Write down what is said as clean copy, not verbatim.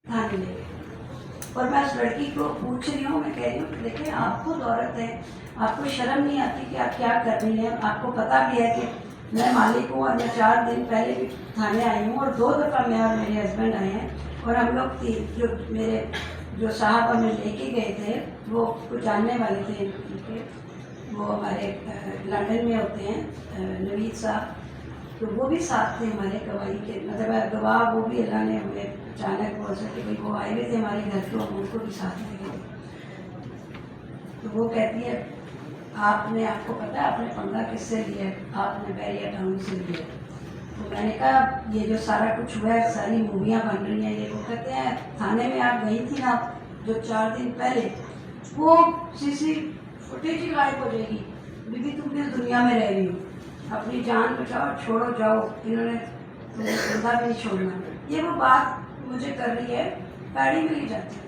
थाने ले गए। और मैं उस लड़की को पूछ रही हूँ, मैं कह रही हूँ कि देखिए आप खुद औरत है, आपको शर्म नहीं आती कि आप क्या कर रही हैं? आपको पता भी है कि मैं मालिक हूँ और मैं 4 दिन पहले भी थाने आई हूँ और 2 दफ़ा मैं और मेरे हस्बैंड आए हैं। और हम लोग जो मेरे जो साहब हमें लेके गए थे वो कुछ जानने वाले थे इनके, वो हमारे लंदन में होते हैं नवीद साहब, तो वो भी साथ थे हमारे गवाही के, मतलब गवाह वो भी अल्लाह ने हमें अचानक बोल सके भाई वो आए हुए थे हमारे घर, तो हम उनको भी साथ ले गए। तो वो कहती है आपने, आपको पता है आपने पंगा किससे लिया? आपने बैरिया टाउन से लिया। तो मैंने कहा ये जो सारा कुछ हुआ है, सारी मूवियाँ बन रही हैं ये। वो कहते हैं थाने में आप गई थी ना जो 4 दिन पहले, वो सीसी फुटेज ही गायब हो जाएगी। बीबी तुम किस दुनिया में रह रही हो? अपनी जान बचाओ, छोड़ो जाओ, इन्होंने तुम्हें जिंदा भी नहीं छोड़ना। ये वो बात मुझे कर रही है, गाड़ी में ले जाती है।